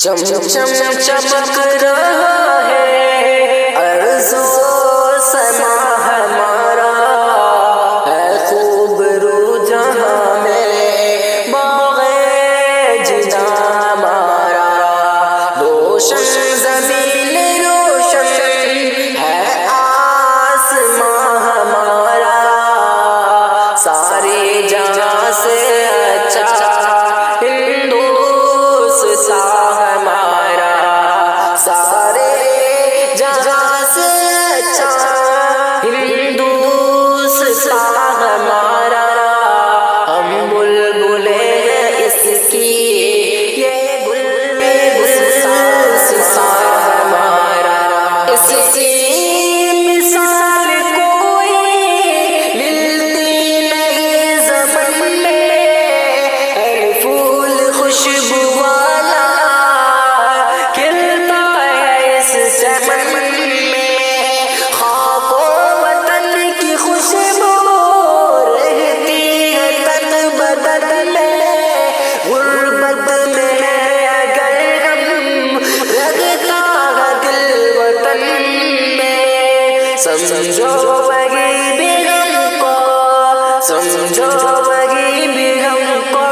چم چم چمک رہا ہے ارض و سما ہمارا، ہے خوب رو جہاں میں باغ جنا ہمارا، روشن زمین روشن ہے آسماں ہمارا، سارے جہاں سے اچھا سارے جہاں سے اچھا ہندوستان ہمارا، ہم بلبلے ہیں اس کی یہ گلستان ہمارا، اس کی مثال کوئی ملتی نہیں زمین میں، ہے پھول خوشبو والا چمن میں، خاک و وطن کی خوشبو رہتی ہے تن بدن میں، غربت میں ہے اگر ہم رگتا ہے دل وطن میں، سمجھو وہی بھی ہم کو، سمجھو وہی بھی ہم کو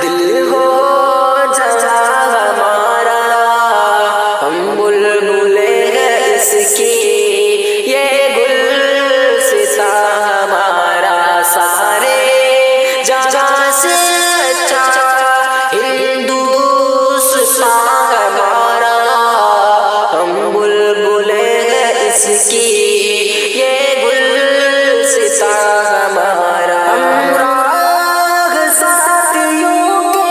دل ہو جہاں ہمارا، ہم بلبلے ہیں اس کی یہ گلستان ہمارا، سارے جہاں سے اچھا ہندوستان ہمارا، ہم بلبلے ہیں اس کی یہ گلستان ہمارا، ہم راہ ساتھیوں کے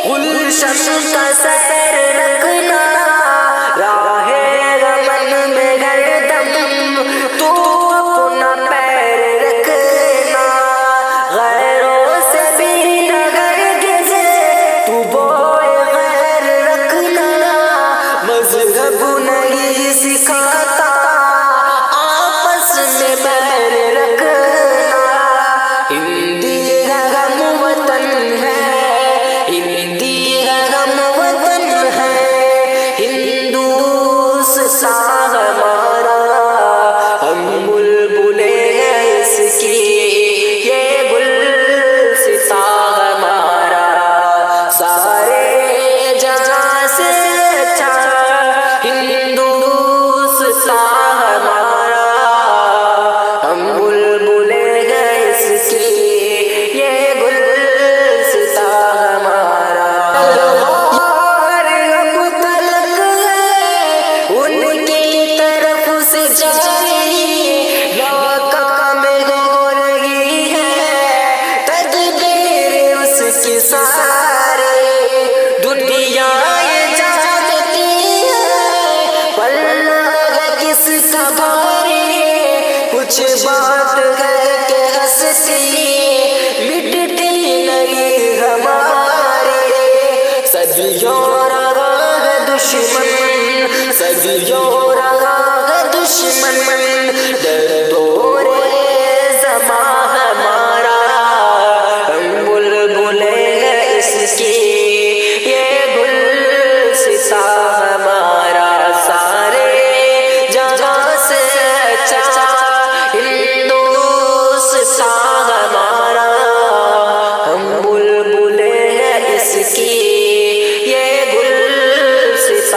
گلشن کا سیر رکھنا، راہ غمن میں گردم تو اپنا پیر رکھنا، غیروں سے بھی نہ ہرگز تو بوئے غیر رکھنا، مذہب نہیں سکھاتا آپس میں بیر رکھنا، ہندی غم وطن ہے، ہندی غم وطن ہے، ہندوستان ہمارا، ہم بلبلے ہیں اس کی یہ گلستان ہمارا، سارے جہاں سے اچھا ہندوستان ہمارا، ہم بلبلے ہیں اس کی یہ گلستان ہمارا، ان کی طرف سے جاری ناکام ہو رہی ہے تدبیر اس کی، سارے دنیا یہ جانتی ہے پلہ ہے کس کا بھاری، کچھ بات ہے کہ ہنستی مٹتی نہیں ہماری، صدیوں رہا ہے دشمن، صدیوں رہا ہے دشمن، دور زماں ہمارا، ہم بلبلے ہیں اس کی یہ گلستان ہمارا، سارے جہاں سے اچھا ہندوستان ہمارا، ہم بلبلے ہیں اس کی یہ گلستان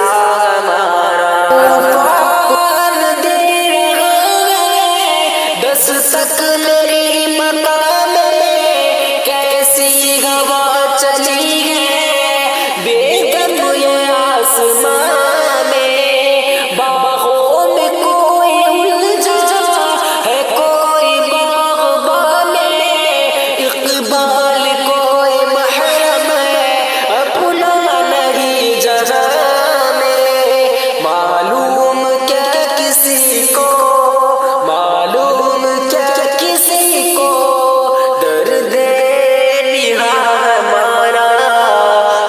ہمارا، دستک میری مقام میں کیسی ہوا چلی ہے، بیگم یہ آسمان میں، باغوں میں کوئی الجھا ہے کوئی باغبان میں، اقبال کوئی محرم ہے اپنا نہیں جہاں میں، معلوم کیا کسی کو، معلوم کیا کسی کو درد نہاں ہمارا،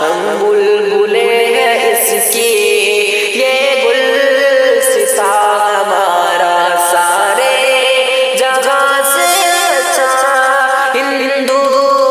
ہم بلبلے ہیں اس کی یہ گلستان ہمارا، سارے جہاں سے اچھا ہندوستان